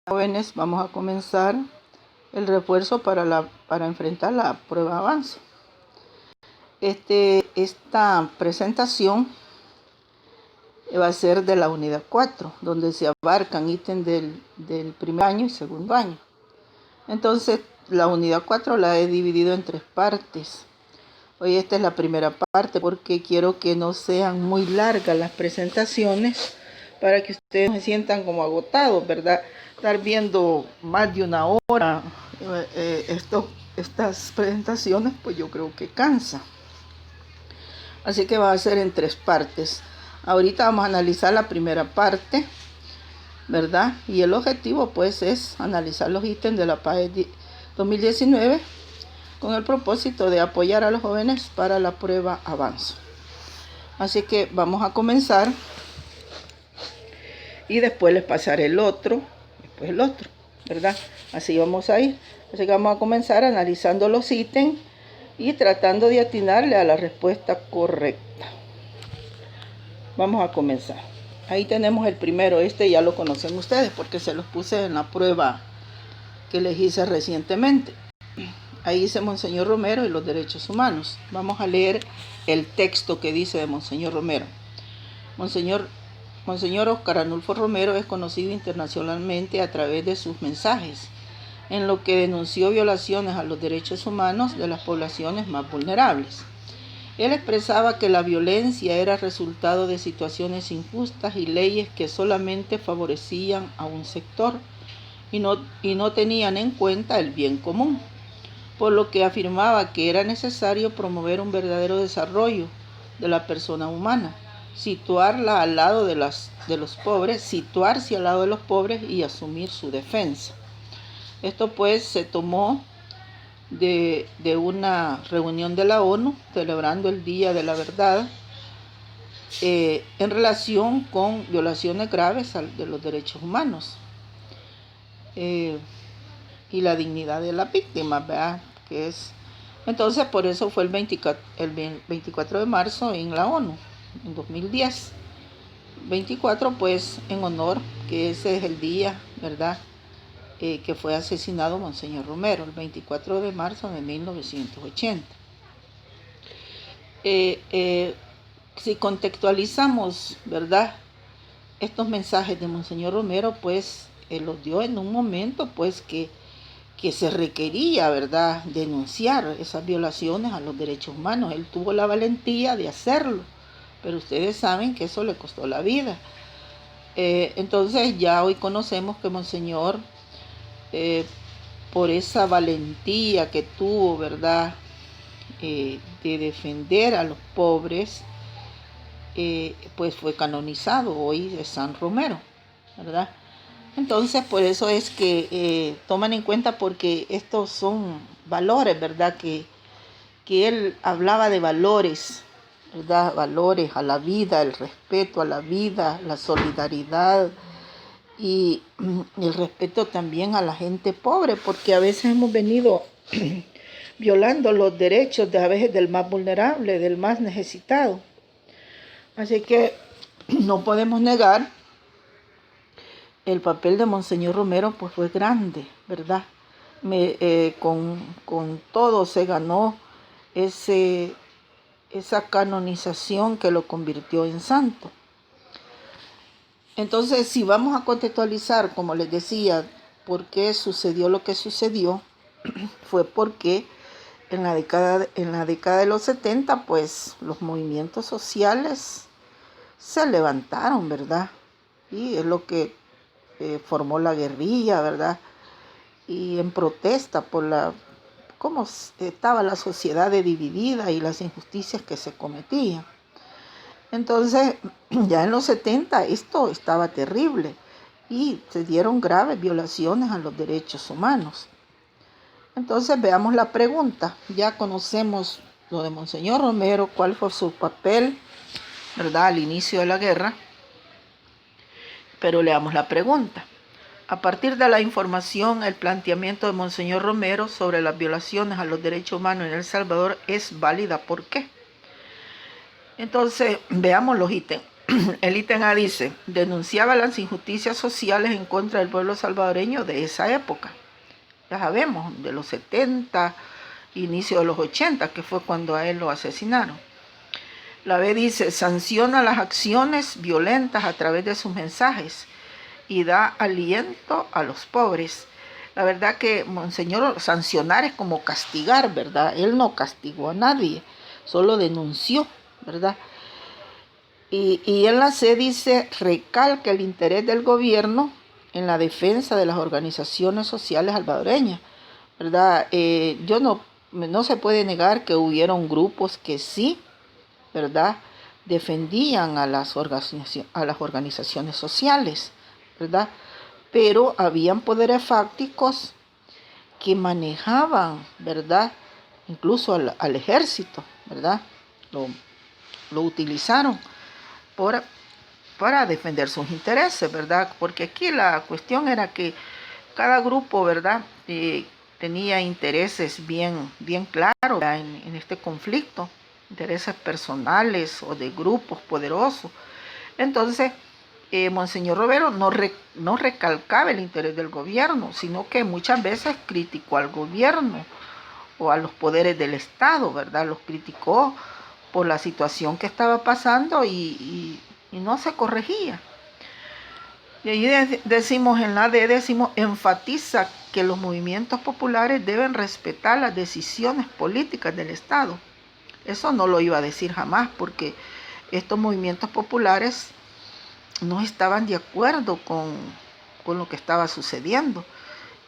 Jóvenes, vamos a comenzar el refuerzo para enfrentar la prueba Avanzo. Esta presentación va a ser de la unidad 4, donde se abarcan ítems del primer año y segundo año. Entonces, la unidad 4 la he dividido en 3 partes. Hoy esta es la primera parte porque quiero que no sean muy largas las presentaciones para que ustedes no se sientan como agotados, ¿verdad? Estar viendo más de una hora estas presentaciones, pues yo creo que cansa. Así que va a ser en 3 partes. Ahorita vamos a analizar la primera parte, ¿verdad? Y el objetivo pues es analizar los ítems de la PAE 2019 con el propósito de apoyar a los jóvenes para la prueba Avanzo. Así que vamos a comenzar y después les pasaré el otro, después el otro, ¿verdad? Así vamos a ir. Así que vamos a comenzar analizando los ítems y tratando de atinarle a la respuesta correcta. Vamos a comenzar. Ahí tenemos el primero, ya lo conocen ustedes porque se los puse en la prueba que les hice recientemente. Ahí dice Monseñor Romero y los derechos humanos. Vamos a leer el texto que dice de Monseñor Romero. Monseñor Óscar Arnulfo Romero es conocido internacionalmente a través de sus mensajes, en lo que denunció violaciones a los derechos humanos de las poblaciones más vulnerables. Él expresaba que la violencia era resultado de situaciones injustas y leyes que solamente favorecían a un sector y no tenían en cuenta el bien común, por lo que afirmaba que era necesario promover un verdadero desarrollo de la persona humana, situarse al lado de los pobres y asumir su defensa. Esto pues se tomó de una reunión de la ONU celebrando el Día de la Verdad en relación con violaciones graves de los derechos humanos y la dignidad de la víctima, ¿verdad? Entonces por eso fue el 24 de marzo en la ONU, en 2010. 24 pues en honor, que ese es el día, ¿verdad? Que fue asesinado Monseñor Romero, el 24 de marzo de 1980. Si contextualizamos, ¿verdad?, estos mensajes de Monseñor Romero, pues los dio en un momento pues que se requería, ¿verdad?, denunciar esas violaciones a los derechos humanos. Él tuvo la valentía de hacerlo, pero ustedes saben que eso le costó la vida. Entonces ya hoy conocemos que Monseñor, por esa valentía que tuvo, ¿verdad?, de defender a los pobres, pues fue canonizado hoy de San Romero, ¿verdad? Entonces, por eso es que toman en cuenta, porque estos son valores, ¿verdad? Que él hablaba de valores, ¿verdad? Valores a la vida, el respeto a la vida, la solidaridad y el respeto también a la gente pobre, porque a veces hemos venido violando los derechos a veces del más vulnerable, del más necesitado. Así que no podemos negar el papel de Monseñor Romero, pues fue grande, ¿verdad? Con todo se ganó esa canonización que lo convirtió en santo. Entonces, si vamos a contextualizar, como les decía, por qué sucedió lo que sucedió, fue porque en la década de los 70, pues los movimientos sociales se levantaron, ¿verdad? Y es lo que formó la guerrilla, ¿verdad? Y en protesta por cómo estaba la sociedad dividida y las injusticias que se cometían. Entonces, ya en los 70 esto estaba terrible y se dieron graves violaciones a los derechos humanos. Entonces, veamos la pregunta. Ya conocemos lo de Monseñor Romero, cuál fue su papel, ¿verdad?, al inicio de la guerra. Pero leamos la pregunta. A partir de la información, el planteamiento de Monseñor Romero sobre las violaciones a los derechos humanos en El Salvador es válida. ¿Por qué? Entonces, veamos los ítems. el ítem A dice, denunciaba las injusticias sociales en contra del pueblo salvadoreño de esa época. Ya sabemos, de los 70, inicio de los 80, que fue cuando a él lo asesinaron. La B dice, sanciona las acciones violentas a través de sus mensajes y da aliento a los pobres. La verdad que Monseñor sancionar es como castigar, ¿verdad? Él no castigó a nadie, solo denunció, ¿verdad? Y en la C dice, recalca el interés del gobierno en la defensa de las organizaciones sociales salvadoreñas, ¿verdad? No se puede negar que hubieron grupos que sí, ¿verdad? Defendían a las organizaciones sociales, ¿verdad? Pero habían poderes fácticos que manejaban, ¿verdad? Incluso al ejército, ¿verdad? Lo utilizaron para defender sus intereses, ¿verdad? Porque aquí la cuestión era que cada grupo, ¿verdad? Tenía intereses bien claros en este conflicto, intereses personales o de grupos poderosos. Entonces, Monseñor Romero no recalcaba el interés del gobierno, sino que muchas veces criticó al gobierno o a los poderes del Estado, ¿verdad? Los criticó por la situación que estaba pasando y no se corregía. Y ahí decimos, en la D, enfatiza que los movimientos populares deben respetar las decisiones políticas del Estado. Eso no lo iba a decir jamás, porque estos movimientos populares no estaban de acuerdo con lo que estaba sucediendo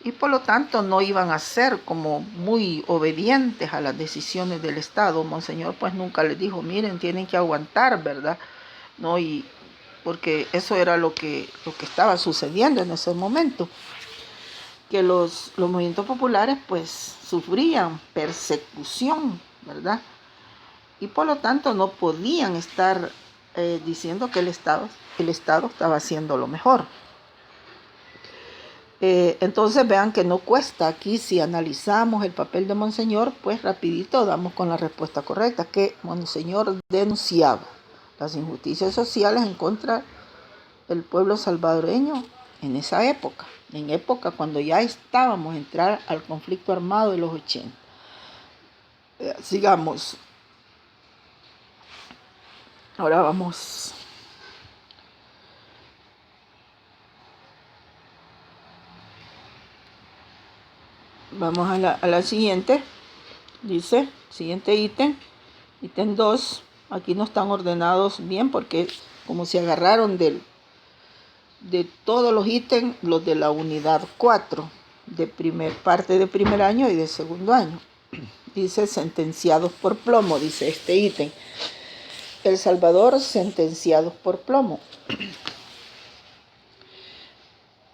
y por lo tanto no iban a ser como muy obedientes a las decisiones del Estado. Monseñor pues nunca les dijo, miren, tienen que aguantar, ¿verdad? No, y porque eso era lo que estaba sucediendo en ese momento, que los movimientos populares pues sufrían persecución, ¿verdad? Y por lo tanto no podían estar diciendo que el Estado estaba haciendo lo mejor. Entonces vean que no cuesta aquí, si analizamos el papel de Monseñor, pues rapidito damos con la respuesta correcta, que Monseñor denunciaba las injusticias sociales en contra del pueblo salvadoreño en esa época, cuando ya estábamos a entrar al conflicto armado de los 80. Sigamos. Ahora vamos a la siguiente. Dice, siguiente ítem 2. Aquí no están ordenados bien porque como se agarraron de todos los ítems, los de la unidad 4, de parte de primer año y de segundo año. Dice, sentenciados por plomo, dice este ítem. El Salvador, sentenciados por plomo.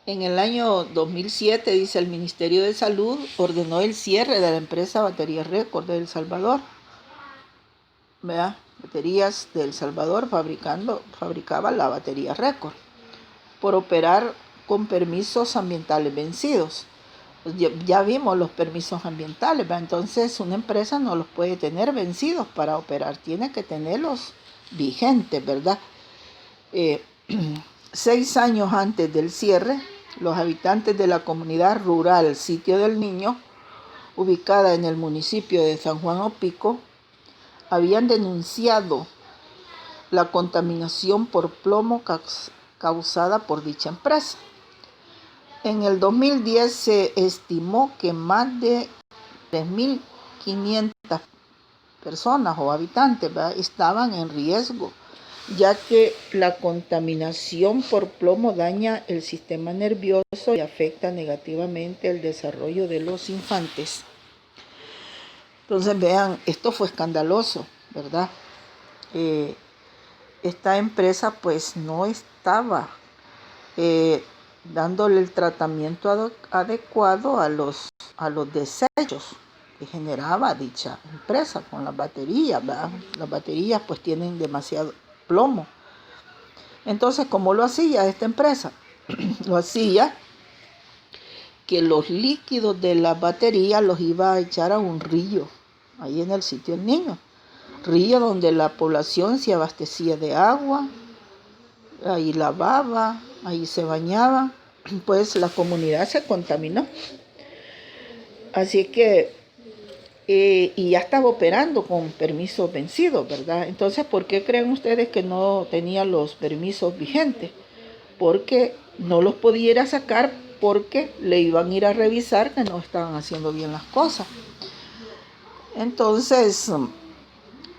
En el año 2007, dice, el Ministerio de Salud ordenó el cierre de la empresa Baterías Récord de El Salvador. ¿Verdad? Baterías de El Salvador fabricaba la batería Récord por operar con permisos ambientales vencidos. Ya vimos los permisos ambientales, ¿verdad? Entonces una empresa no los puede tener vencidos para operar, tiene que tenerlos vigentes, ¿verdad? 6 años antes del cierre, los habitantes de la comunidad rural Sitio del Niño, ubicada en el municipio de San Juan Opico, habían denunciado la contaminación por plomo causada por dicha empresa. En el 2010 se estimó que más de 3.500 personas o habitantes, ¿verdad?, estaban en riesgo, ya que la contaminación por plomo daña el sistema nervioso y afecta negativamente el desarrollo de los infantes. Entonces vean, esto fue escandaloso, ¿verdad? Esta empresa pues no estaba dándole el tratamiento adecuado a los desechos que generaba dicha empresa con las baterías, ¿verdad? Las baterías pues tienen demasiado plomo. Entonces, ¿cómo lo hacía esta empresa? Lo hacía que los líquidos de la batería los iba a echar a un río, ahí en el Sitio del Niño. Río donde la población se abastecía de agua ahí lavaba, ahí se bañaba, pues la comunidad se contaminó. Así que, y ya estaba operando con permisos vencidos, ¿verdad? Entonces, ¿por qué creen ustedes que no tenía los permisos vigentes? Porque no los podía ir a sacar porque le iban a ir a revisar que no estaban haciendo bien las cosas. Entonces,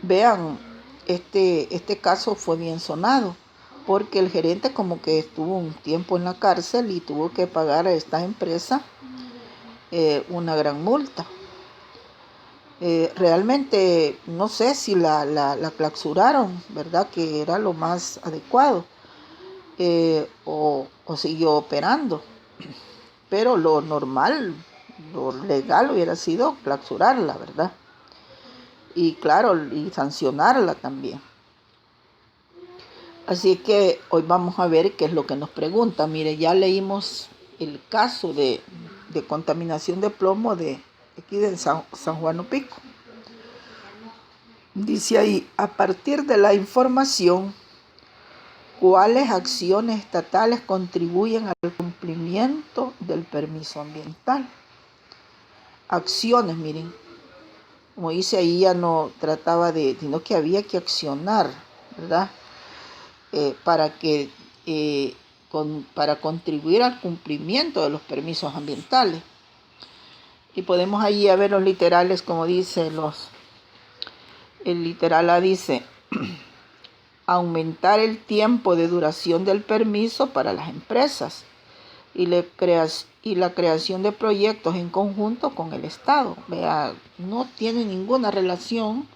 vean, este caso fue bien sonado porque el gerente como que estuvo un tiempo en la cárcel y tuvo que pagar a esta empresa una gran multa. Realmente no sé si la clausuraron, ¿verdad? Que era lo más adecuado, o siguió operando. Pero lo normal, lo legal hubiera sido clausurarla, ¿verdad? Y claro, y sancionarla también. Así que hoy vamos a ver qué es lo que nos pregunta. Mire, ya leímos el caso de contaminación de plomo de aquí de San Juan Opico. Dice ahí, a partir de la información, ¿cuáles acciones estatales contribuyen al cumplimiento del permiso ambiental? Acciones, miren, como dice ahí, ya no trataba sino que había que accionar, ¿verdad? Para contribuir al cumplimiento de los permisos ambientales. Y podemos ahí ver los literales, como dice el literal A dice, aumentar el tiempo de duración del permiso para las empresas y la creación de proyectos en conjunto con el Estado. Vea, no tiene ninguna relación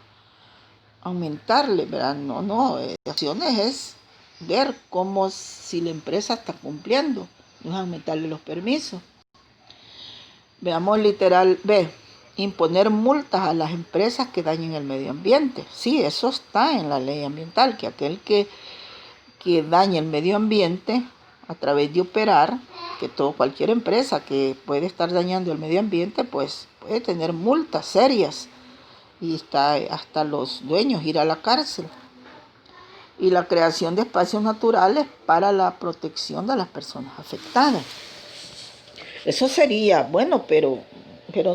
aumentarle, ¿verdad? No, acciones es ver cómo si la empresa está cumpliendo, no es aumentarle los permisos. Veamos literal B, imponer multas a las empresas que dañen el medio ambiente. Sí, eso está en la ley ambiental, que aquel que dañe el medio ambiente a través de operar, que cualquier empresa que puede estar dañando el medio ambiente, pues puede tener multas serias y hasta los dueños ir a la cárcel. Y la creación de espacios naturales para la protección de las personas afectadas. Eso sería bueno, pero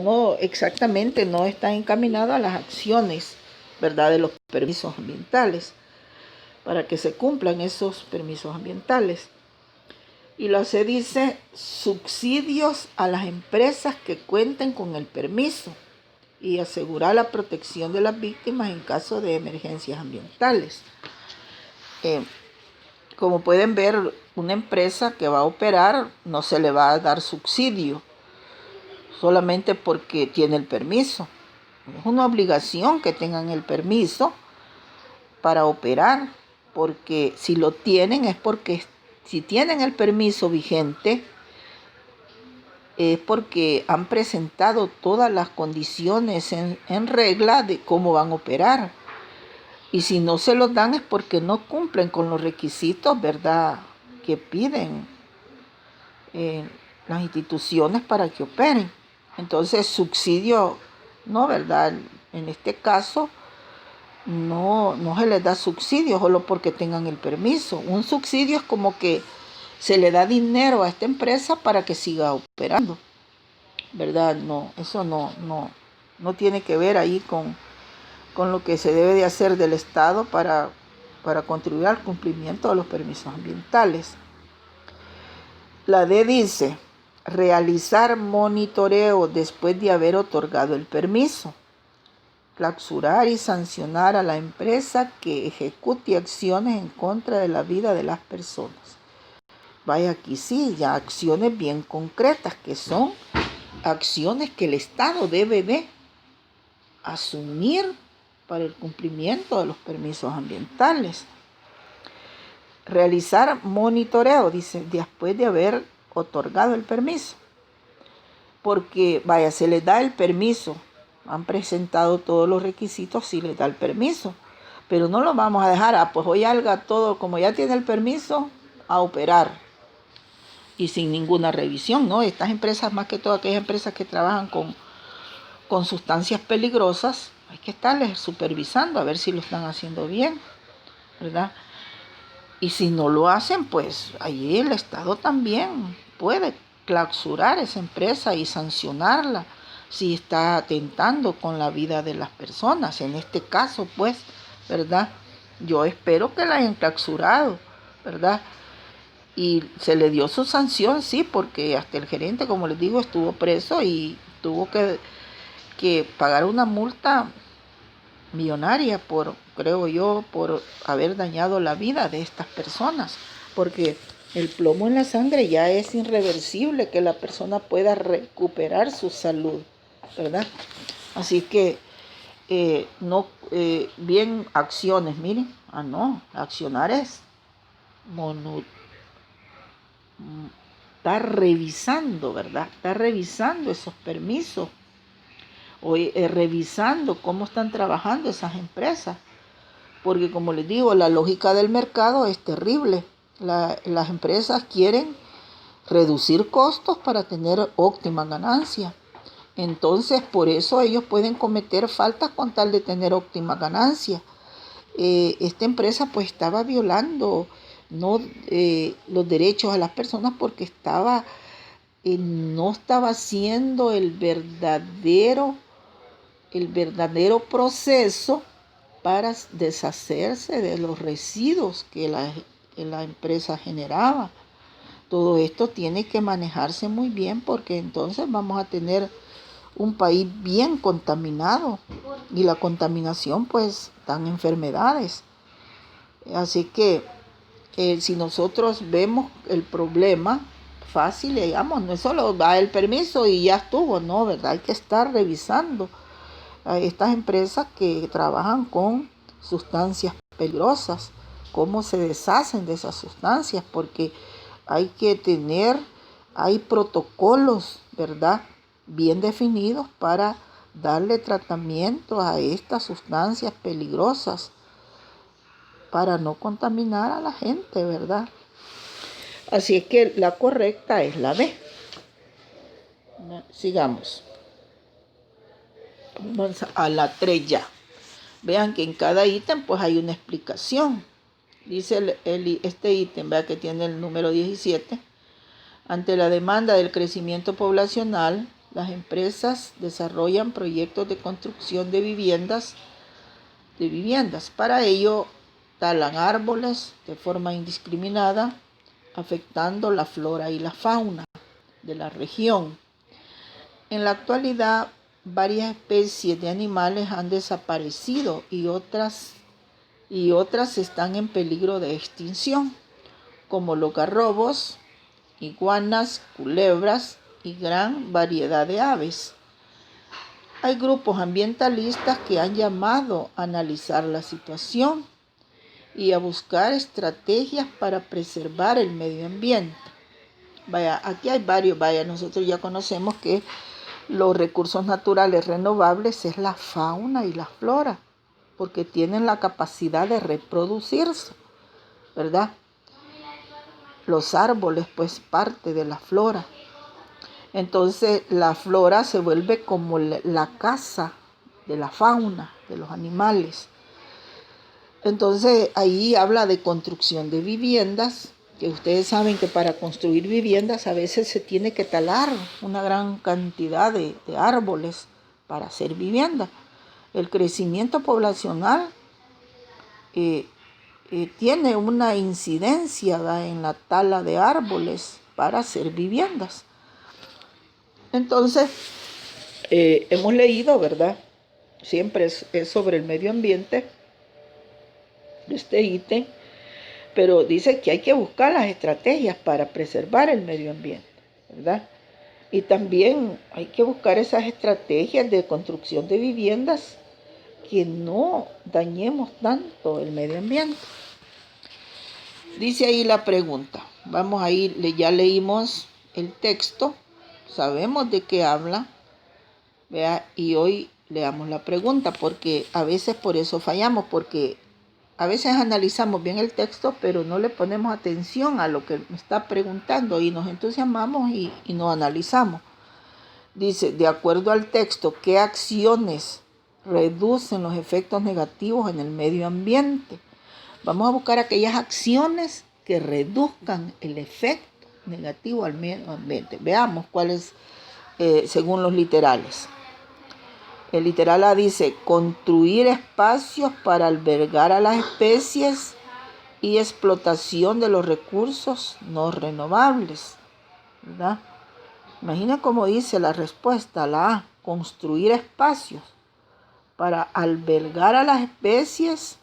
no exactamente, no está encaminado a las acciones, ¿verdad?, de los permisos ambientales, para que se cumplan esos permisos ambientales. Y la C dice subsidios a las empresas que cuenten con el permiso y asegurar la protección de las víctimas en caso de emergencias ambientales. Como pueden ver, una empresa que va a operar no se le va a dar subsidio solamente porque tiene el permiso. Es una obligación que tengan el permiso para operar, porque si lo tienen es porque, si tienen el permiso vigente, es porque han presentado todas las condiciones en regla de cómo van a operar. Y si no se los dan es porque no cumplen con los requisitos, ¿verdad?, que piden las instituciones para que operen. Entonces, subsidio, no, ¿verdad? En este caso, no se les da subsidio solo porque tengan el permiso. Un subsidio es como que se le da dinero a esta empresa para que siga operando, ¿verdad? No, eso no tiene que ver ahí con lo que se debe de hacer del Estado para contribuir al cumplimiento de los permisos ambientales. La D dice, realizar monitoreo después de haber otorgado el permiso. Clausurar y sancionar a la empresa que ejecute acciones en contra de la vida de las personas. Vaya, aquí sí, ya acciones bien concretas, que son acciones que el Estado debe de asumir para el cumplimiento de los permisos ambientales. Realizar monitoreo, dice, después de haber otorgado el permiso. Porque, vaya, se les da el permiso, han presentado todos los requisitos, sí les da el permiso. Pero no lo vamos a dejar, pues hoy haga todo, como ya tiene el permiso, a operar. Y sin ninguna revisión, ¿no? Estas empresas, más que todo aquellas empresas que trabajan con sustancias peligrosas, hay que estarles supervisando a ver si lo están haciendo bien, ¿verdad? Y si no lo hacen, pues ahí el Estado también puede clausurar esa empresa y sancionarla si está atentando con la vida de las personas. En este caso, pues, ¿verdad? Yo espero que la hayan clausurado, ¿verdad? Y se le dio su sanción, sí, porque hasta el gerente, como les digo, estuvo preso y tuvo que pagar una multa millonaria creo yo, por haber dañado la vida de estas personas, porque el plomo en la sangre ya es irreversible que la persona pueda recuperar su salud, ¿verdad? Así que no, bien acciones, miren, no, accionar es está revisando, ¿verdad? Está revisando esos permisos, o revisando cómo están trabajando esas empresas. Porque como les digo, la lógica del mercado es terrible. Las empresas quieren reducir costos para tener óptima ganancia. Entonces, por eso ellos pueden cometer faltas con tal de tener óptima ganancia. Esta empresa pues estaba violando los derechos a las personas porque no estaba haciendo el verdadero proceso para deshacerse de los residuos que la empresa generaba. Todo esto tiene que manejarse muy bien porque entonces vamos a tener un país bien contaminado y la contaminación pues dan enfermedades. Así que si nosotros vemos el problema fácil, digamos, no es solo da el permiso y ya estuvo, no, ¿verdad? Hay que estar revisando a estas empresas que trabajan con sustancias peligrosas, cómo se deshacen de esas sustancias, porque hay protocolos, ¿verdad?, bien definidos para darle tratamiento a estas sustancias peligrosas para no contaminar a la gente, ¿verdad? Así es que la correcta es la B. Sigamos. Vamos a la 3 ya. Vean que en cada ítem pues hay una explicación. Dice este ítem, vea que tiene el número 17. Ante la demanda del crecimiento poblacional, las empresas desarrollan proyectos de construcción de viviendas. Para ello, talan árboles de forma indiscriminada, afectando la flora y la fauna de la región. En la actualidad, varias especies de animales han desaparecido y otras están en peligro de extinción, como los garrobos, iguanas, culebras y gran variedad de aves. Hay grupos ambientalistas que han llamado a analizar la situación y a buscar estrategias para preservar el medio ambiente. Vaya, aquí hay varios, nosotros ya conocemos que los recursos naturales renovables es la fauna y la flora, porque tienen la capacidad de reproducirse, ¿verdad? Los árboles, pues, parte de la flora. Entonces, la flora se vuelve como la casa de la fauna, de los animales. Entonces, ahí habla de construcción de viviendas, que ustedes saben que para construir viviendas a veces se tiene que talar una gran cantidad de árboles para hacer vivienda. El crecimiento poblacional tiene una incidencia, ¿verdad?, en la tala de árboles para hacer viviendas. Entonces, hemos leído, ¿verdad? Siempre es sobre el medio ambiente, este ítem, pero dice que hay que buscar las estrategias para preservar el medio ambiente, ¿verdad? Y también hay que buscar esas estrategias de construcción de viviendas que no dañemos tanto el medio ambiente. Dice ahí la pregunta. Vamos a ir, ya leímos el texto, sabemos de qué habla, ¿vea? Y hoy leamos la pregunta, porque a veces por eso fallamos, porque a veces analizamos bien el texto, pero no le ponemos atención a lo que me está preguntando y nos entusiasmamos y no analizamos. Dice, de acuerdo al texto, ¿qué acciones reducen los efectos negativos en el medio ambiente? Vamos a buscar aquellas acciones que reduzcan el efecto negativo al medio ambiente. Veamos cuál es, según los literales. El literal A dice, construir espacios para albergar a las especies y explotación de los recursos no renovables, ¿verdad? Imagina cómo dice la respuesta, la A, construir espacios para albergar a las especies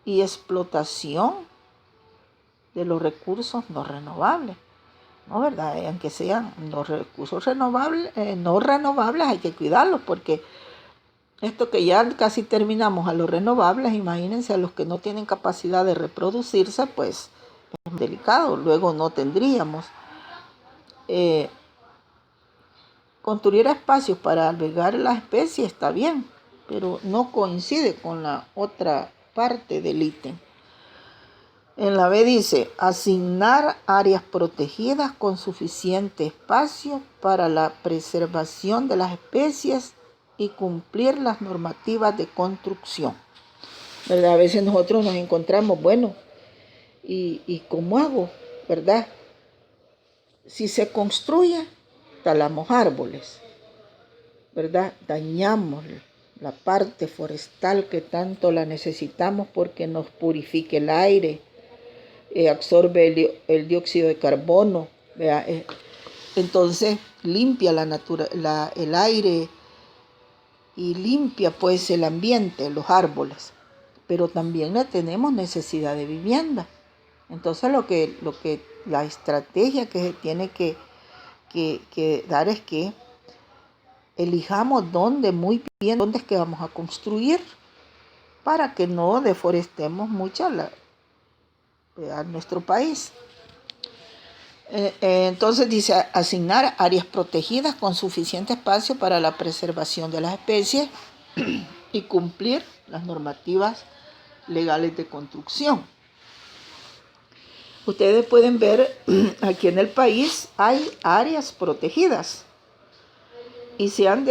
y explotación de los recursos no renovables, ¿no? ¿Verdad? Aunque sean los recursos renovables, no renovables, hay que cuidarlos, porque esto que ya casi terminamos a los renovables, imagínense a los que no tienen capacidad de reproducirse, pues es delicado, luego no tendríamos. Construir espacios para albergar las especies está bien, pero no coincide con la otra parte del ítem. En la B dice, asignar áreas protegidas con suficiente espacio para la preservación de las especies y cumplir las normativas de construcción. ¿Verdad? A veces nosotros nos encontramos, bueno, ¿y cómo hago? ¿Verdad? Si se construye, talamos árboles, ¿verdad? Dañamos la parte forestal que tanto la necesitamos porque nos purifica el aire, absorbe el dióxido de carbono, ¿verdad? Entonces limpia el aire y limpia pues el ambiente, los árboles, pero también tenemos necesidad de vivienda. Entonces la estrategia que se tiene que dar es que elijamos muy bien dónde es que vamos a construir para que no deforestemos mucho a nuestro país. Entonces dice asignar áreas protegidas con suficiente espacio para la preservación de las especies y cumplir las normativas legales de construcción. Ustedes pueden ver aquí en el país hay áreas protegidas y se han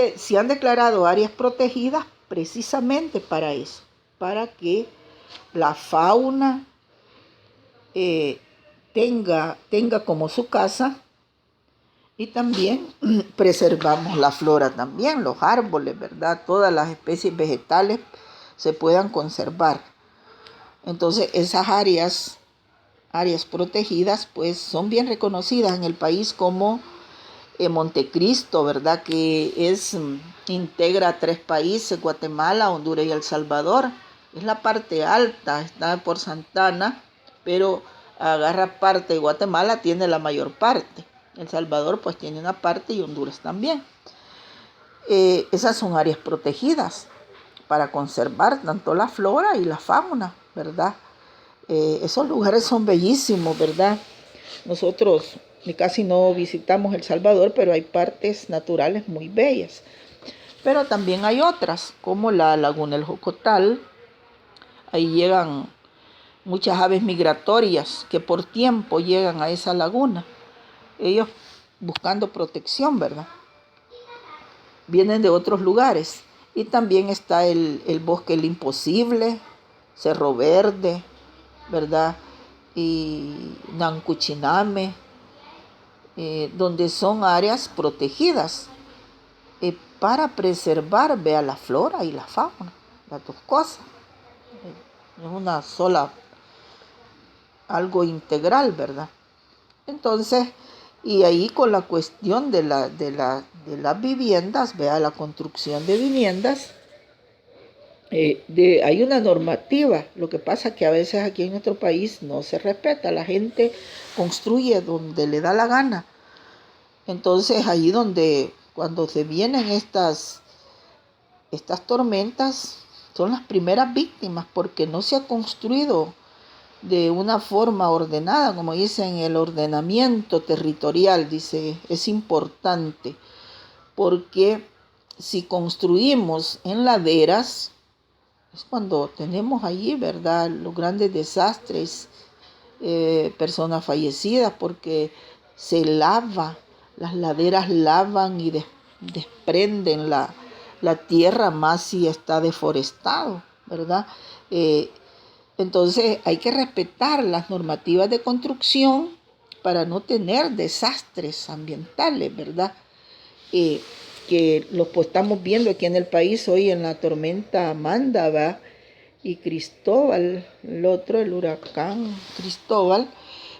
declarado áreas protegidas precisamente para eso, para que la fauna tenga como su casa y también preservamos la flora también, los árboles, ¿verdad? Todas las especies vegetales se puedan conservar. Entonces esas áreas protegidas pues son bien reconocidas en el país como Montecristo, ¿verdad? Que integra 3 países, Guatemala, Honduras y El Salvador. Es la parte alta, está por Santana, pero agarra parte de Guatemala, tiene la mayor parte. El Salvador pues tiene una parte y Honduras también. Esas son áreas protegidas para conservar tanto la flora y la fauna, ¿verdad? Esos lugares son bellísimos, ¿verdad? Nosotros casi no visitamos El Salvador, pero hay partes naturales muy bellas. Pero también hay otras, como la Laguna El Jocotal. Ahí llegan muchas aves migratorias que por tiempo llegan a esa laguna. Ellos buscando protección, ¿verdad? Vienen de otros lugares. Y también está el bosque El Imposible, Cerro Verde, ¿verdad? Y Nancuchiname, donde son áreas protegidas para preservar, vea, la flora y la fauna, las dos cosas. Es una sola, algo integral, ¿verdad? Entonces, y ahí con la cuestión de las viviendas, vea, la construcción de viviendas, hay una normativa. Lo que pasa es que a veces aquí en nuestro país no se respeta. La gente construye donde le da la gana. Entonces ahí donde cuando se vienen estas tormentas son las primeras víctimas porque no se ha construido de una forma ordenada, como dicen, el ordenamiento territorial, dice, es importante porque si construimos en laderas, es cuando tenemos allí, ¿verdad?, los grandes desastres, personas fallecidas porque se lava, las laderas lavan y desprenden la tierra más si está deforestado, ¿verdad? Entonces hay que respetar las normativas de construcción para no tener desastres ambientales, ¿verdad? Que los estamos viendo aquí en el país hoy en la tormenta Amanda, ¿va? Y Cristóbal, el huracán Cristóbal,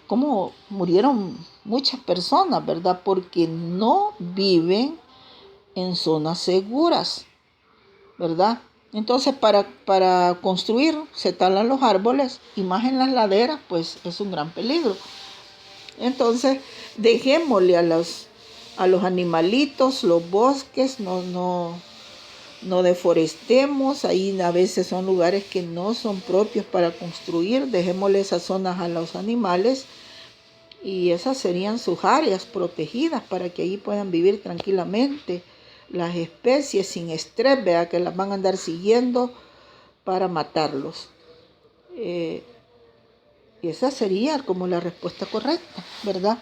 como murieron muchas personas, ¿verdad? Porque no viven en zonas seguras, ¿verdad? Entonces para construir se talan los árboles y más en las laderas, pues es un gran peligro. Entonces dejémosle a los animalitos, los bosques, no deforestemos. Ahí a veces son lugares que no son propios para construir. Dejémosle esas zonas a los animales y esas serían sus áreas protegidas para que allí puedan vivir tranquilamente las especies sin estrés, ¿verdad? Que las van a andar siguiendo para matarlos. Y esa sería como la respuesta correcta, ¿verdad?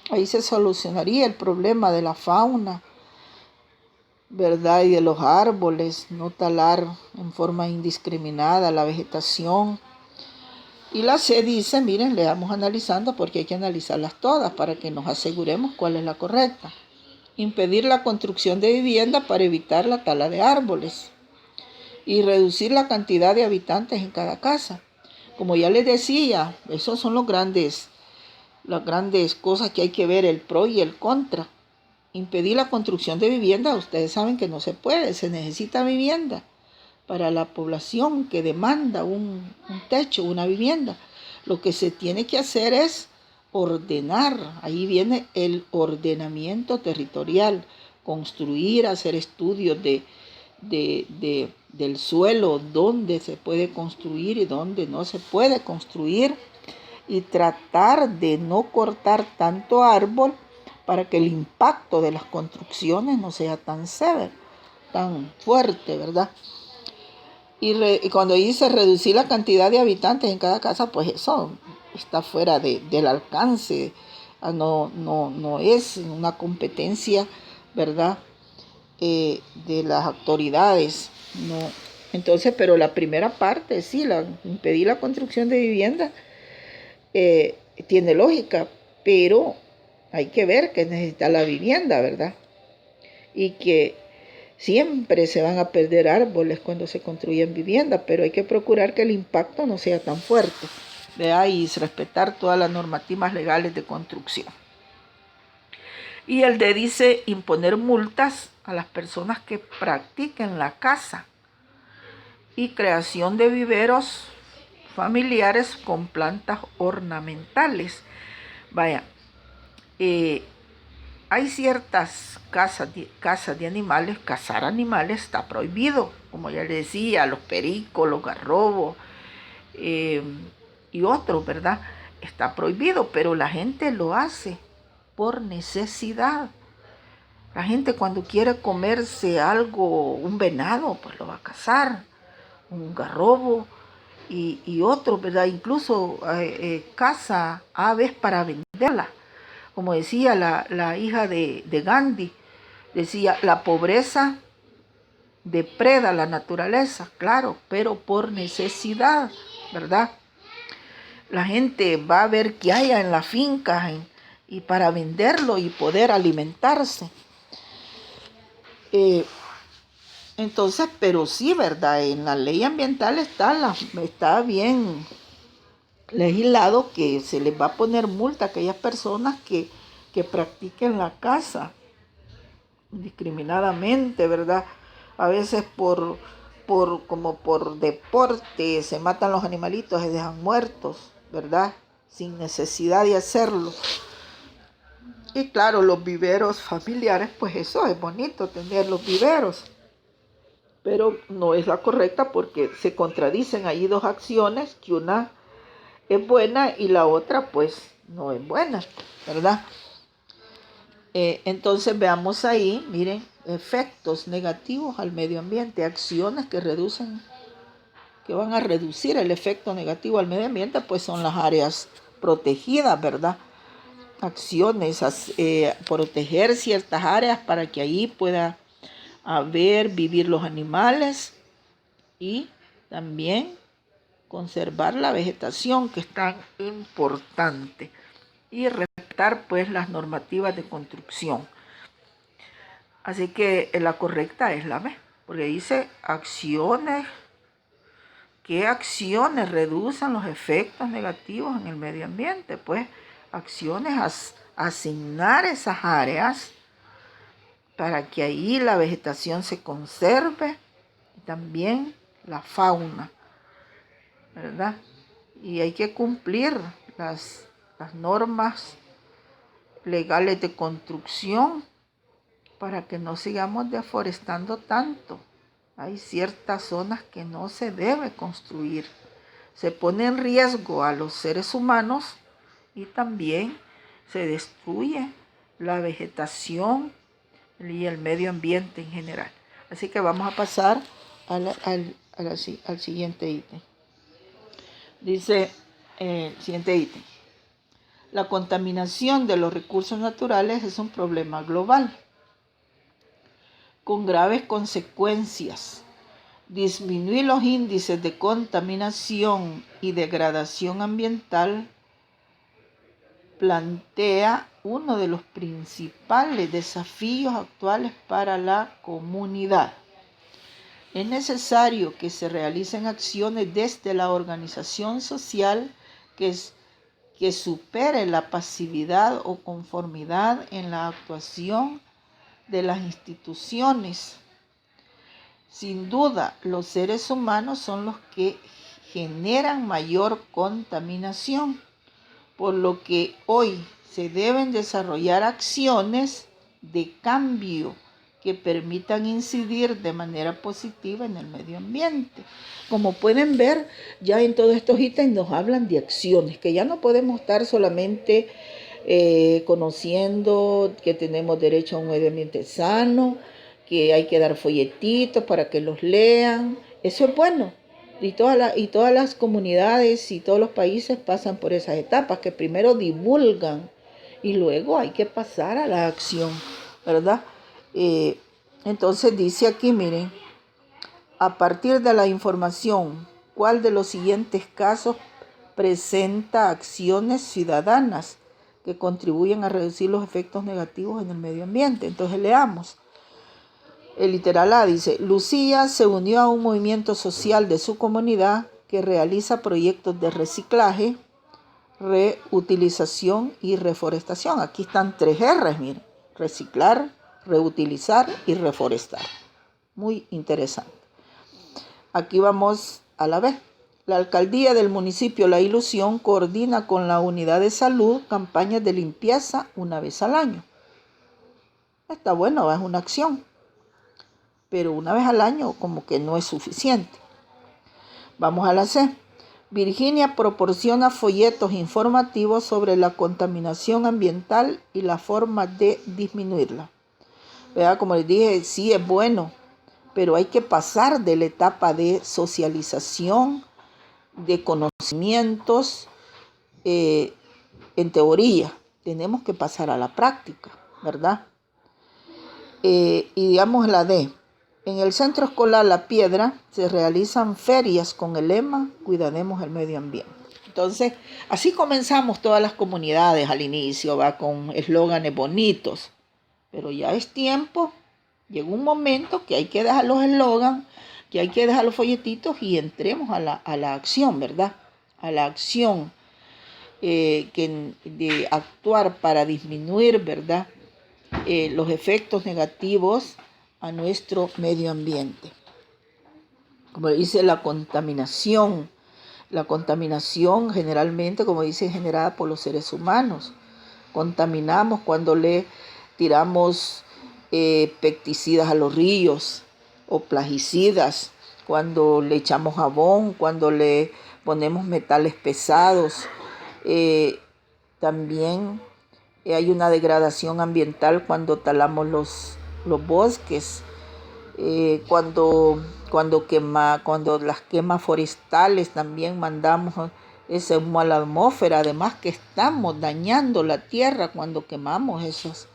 Ahí se solucionaría el problema de la fauna, ¿verdad? Y de los árboles, no talar en forma indiscriminada la vegetación. Y la C dice, miren, le vamos analizando porque hay que analizarlas todas para que nos aseguremos cuál es la correcta. Impedir la construcción de vivienda para evitar la tala de árboles y reducir la cantidad de habitantes en cada casa. Como ya les decía, esos son las grandes cosas que hay que ver, el pro y el contra. Impedir la construcción de vivienda, ustedes saben que no se puede, se necesita vivienda para la población que demanda un techo, una vivienda. Lo que se tiene que hacer es ordenar, ahí viene el ordenamiento territorial, construir, hacer estudios del suelo, dónde se puede construir y dónde no se puede construir, y tratar de no cortar tanto árbol para que el impacto de las construcciones no sea tan severo, tan fuerte, ¿verdad? Y cuando dice reducir la cantidad de habitantes en cada casa, pues eso está fuera del alcance. No es una competencia, ¿verdad? De las autoridades. No. Entonces, pero la primera parte, sí, impedir la construcción de viviendas, tiene lógica, pero hay que ver que necesita la vivienda, ¿verdad? Y que siempre se van a perder árboles cuando se construyen viviendas, pero hay que procurar que el impacto no sea tan fuerte, ¿verdad? Y respetar todas las normativas legales de construcción. Y el D dice imponer multas a las personas que practiquen la caza y creación de viveros familiares con plantas ornamentales. Vaya, hay ciertas casas de animales, cazar animales está prohibido, como ya les decía, los pericos, los garrobos y otros, ¿verdad? Está prohibido, pero la gente lo hace por necesidad. La gente cuando quiere comerse algo, un venado, pues lo va a cazar, un garrobo y otro, ¿verdad? Incluso caza aves para venderlas. Como decía la hija de Gandhi, decía, la pobreza depreda la naturaleza, claro, pero por necesidad, ¿verdad? La gente va a ver qué hay en la finca y para venderlo y poder alimentarse. Entonces, pero sí, ¿verdad? En la ley ambiental está bien legislado que se les va a poner multa a aquellas personas que practiquen la caza indiscriminadamente, ¿verdad? A veces como por deporte se matan los animalitos, se dejan muertos, ¿verdad? Sin necesidad de hacerlo. Y claro, los viveros familiares, pues eso es bonito, tener los viveros. Pero no es la correcta porque se contradicen ahí dos acciones, que una es buena y la otra pues no es buena, ¿verdad? Entonces veamos ahí, miren, efectos negativos al medio ambiente, acciones que van a reducir el efecto negativo al medio ambiente, pues son las áreas protegidas, ¿verdad? Acciones, proteger ciertas áreas para que ahí pueda vivir los animales y también conservar la vegetación, que es tan importante, y respetar pues las normativas de construcción. Así que la correcta es la B, porque dice acciones. ¿Qué acciones reducen los efectos negativos en el medio ambiente? Pues acciones asignar esas áreas para que ahí la vegetación se conserve y también la fauna, ¿verdad? Y hay que cumplir las normas legales de construcción para que no sigamos deforestando tanto. Hay ciertas zonas que no se debe construir. Se pone en riesgo a los seres humanos y también se destruye la vegetación y el medio ambiente en general. Así que vamos a pasar al siguiente ítem. Dice siguiente ítem. La contaminación de los recursos naturales es un problema global con graves consecuencias. Disminuir los índices de contaminación y degradación ambiental plantea uno de los principales desafíos actuales para la comunidad. Es necesario que se realicen acciones desde la organización social que supere la pasividad o conformidad en la actuación de las instituciones. Sin duda, los seres humanos son los que generan mayor contaminación, por lo que hoy se deben desarrollar acciones de cambio que permitan incidir de manera positiva en el medio ambiente. Como pueden ver, ya en todos estos ítems nos hablan de acciones, que ya no podemos estar solamente conociendo que tenemos derecho a un medio ambiente sano, que hay que dar folletitos para que los lean. Eso es bueno. Y todas las comunidades y todos los países pasan por esas etapas, que primero divulgan y luego hay que pasar a la acción, ¿verdad? Entonces dice aquí, miren, a partir de la información, ¿cuál de los siguientes casos presenta acciones ciudadanas que contribuyen a reducir los efectos negativos en el medio ambiente? Entonces leamos. El literal A dice, Lucía se unió a un movimiento social de su comunidad que realiza proyectos de reciclaje, reutilización y reforestación. Aquí están 3 R's, miren, reciclar, reutilizar y reforestar. Muy interesante. Aquí vamos a la B. La alcaldía del municipio La Ilusión coordina con la unidad de salud campañas de limpieza una vez al año. Está bueno, es una acción, pero una vez al año como que no es suficiente. Vamos a la C. Virginia proporciona folletos informativos sobre la contaminación ambiental y la forma de disminuirla. ¿Verdad? Como les dije, sí es bueno, pero hay que pasar de la etapa de socialización, de conocimientos en teoría. Tenemos que pasar a la práctica, ¿verdad? Y digamos la D. En el centro escolar La Piedra se realizan ferias con el lema Cuidemos el medio ambiente. Entonces, así comenzamos todas las comunidades al inicio, va con eslóganes bonitos. Pero ya es tiempo, llegó un momento que hay que dejar los eslóganes, que hay que dejar los folletitos y entremos a la acción, ¿verdad? A la acción de actuar para disminuir, ¿verdad? Los efectos negativos a nuestro medio ambiente. Como dice la contaminación generalmente, como dice, es generada por los seres humanos. Contaminamos cuando le tiramos pesticidas a los ríos o plaguicidas, cuando le echamos jabón, cuando le ponemos metales pesados. También hay una degradación ambiental cuando talamos los bosques, cuando las quemas forestales también mandamos ese humo a la atmósfera. Además que estamos dañando la tierra cuando quemamos esas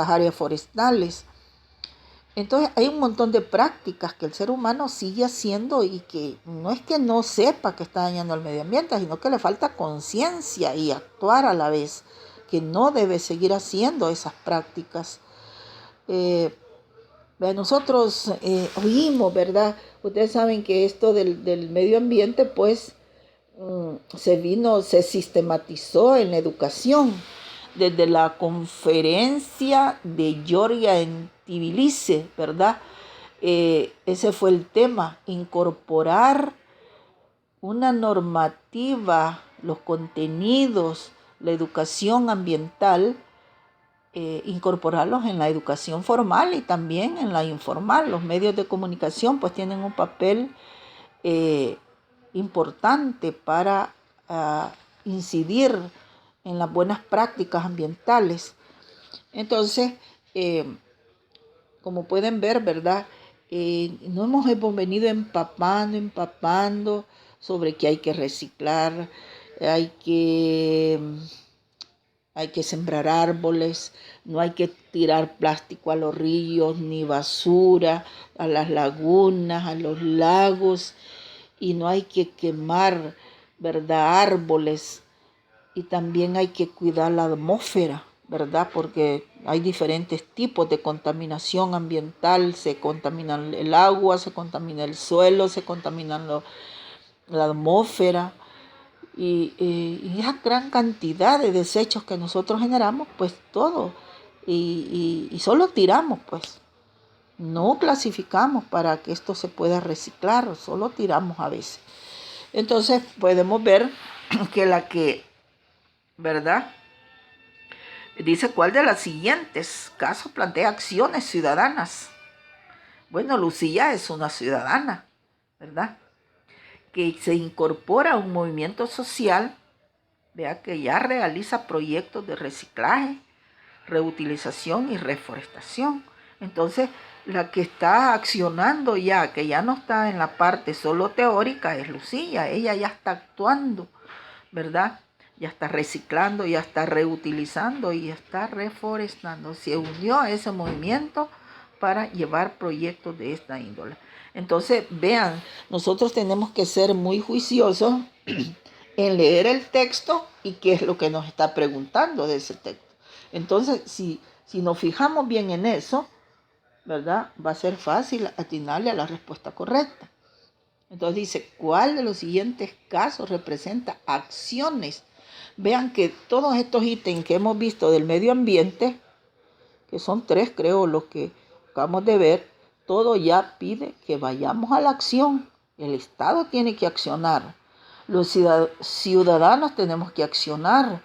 áreas forestales. Entonces hay un montón de prácticas que el ser humano sigue haciendo y que no es que no sepa que está dañando al medio ambiente, sino que le falta conciencia y actuar a la vez, que no debe seguir haciendo esas prácticas. Nosotros oímos, ¿verdad? Ustedes saben que esto del medio ambiente, pues, se sistematizó en la educación desde la conferencia de Georgia en Tbilisi, ¿verdad? Ese fue el tema, incorporar una normativa, los contenidos, la educación ambiental, incorporarlos en la educación formal y también en la informal. Los medios de comunicación pues tienen un papel importante para incidir en las buenas prácticas ambientales. Entonces, como pueden ver, ¿verdad? No hemos venido empapando sobre que hay que reciclar, hay que, hay que sembrar árboles, no hay que tirar plástico a los ríos, ni basura, a las lagunas, a los lagos, y no hay que quemar, ¿verdad?, árboles, y también hay que cuidar la atmósfera, ¿verdad? Porque hay diferentes tipos de contaminación ambiental, se contamina el agua, se contamina el suelo, se contamina la atmósfera, y esa gran cantidad de desechos que nosotros generamos, pues todo, y solo tiramos, pues. No clasificamos para que esto se pueda reciclar, solo tiramos a veces. Entonces podemos ver que ¿verdad? Dice, ¿cuál de los siguientes casos plantea acciones ciudadanas? Bueno, Lucía es una ciudadana, ¿verdad?, que se incorpora a un movimiento social, vea, que ya realiza proyectos de reciclaje, reutilización y reforestación. Entonces, la que está accionando ya, que ya no está en la parte solo teórica, es Lucía. Ella ya está actuando, ¿verdad? Ya está reciclando, ya está reutilizando y ya está reforestando. Se unió a ese movimiento para llevar proyectos de esta índole. Entonces, vean, nosotros tenemos que ser muy juiciosos en leer el texto y qué es lo que nos está preguntando de ese texto. Entonces, si nos fijamos bien en eso, ¿verdad?, va a ser fácil atinarle a la respuesta correcta. Entonces dice, ¿cuál de los siguientes casos representa acciones? Vean que todos estos ítems que hemos visto del medio ambiente, que son 3 creo los que acabamos de ver, todo ya pide que vayamos a la acción. El Estado tiene que accionar. Los ciudadanos tenemos que accionar.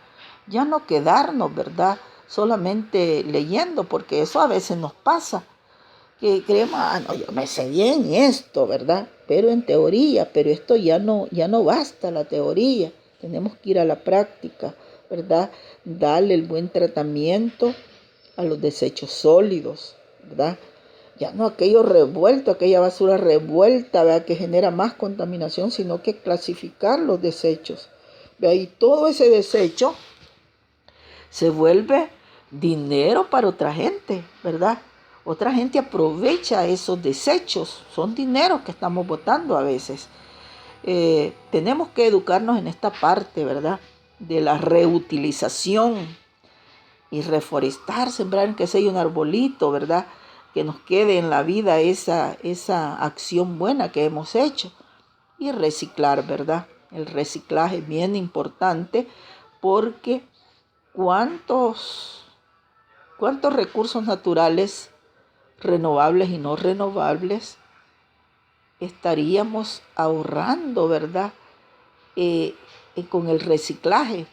Ya no quedarnos, ¿verdad?, solamente leyendo, porque eso a veces nos pasa. Que creemos, no, yo me sé bien esto, ¿verdad? Pero en teoría, pero esto ya no basta la teoría. Tenemos que ir a la práctica, ¿verdad? Darle el buen tratamiento a los desechos sólidos, ¿verdad? Ya no aquello revuelto, aquella basura revuelta, ¿verdad?, que genera más contaminación, sino que clasificar los desechos. Y todo ese desecho se vuelve dinero para otra gente, ¿verdad? Otra gente aprovecha esos desechos, son dineros que estamos botando a veces. Tenemos que educarnos en esta parte, ¿verdad?, de la reutilización y reforestar, sembrar que sea un arbolito, ¿verdad?, que nos quede en la vida esa acción buena que hemos hecho. Y reciclar, ¿verdad? El reciclaje es bien importante porque ¿cuántos recursos naturales renovables y no renovables estaríamos ahorrando, ¿verdad?, con el reciclaje?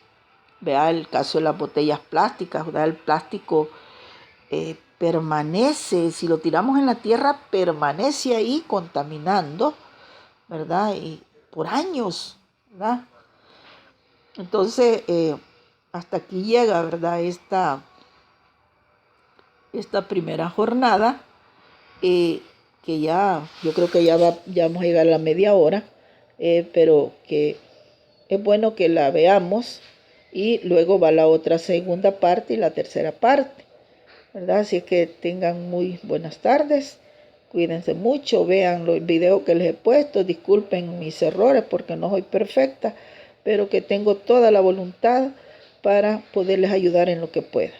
Vea el caso de las botellas plásticas, ¿verdad? El plástico permanece, si lo tiramos en la tierra, permanece ahí contaminando, ¿verdad?, y por años, ¿verdad? Entonces, hasta aquí llega, ¿verdad?, esta primera jornada, que ya, yo creo que ya vamos a llegar a la media hora, pero que es bueno que la veamos y luego va la otra segunda parte y la tercera parte. ¿verdad? Así que tengan muy buenas tardes. Cuídense mucho, vean los videos que les he puesto, disculpen mis errores porque no soy perfecta, pero que tengo toda la voluntad para poderles ayudar en lo que pueda.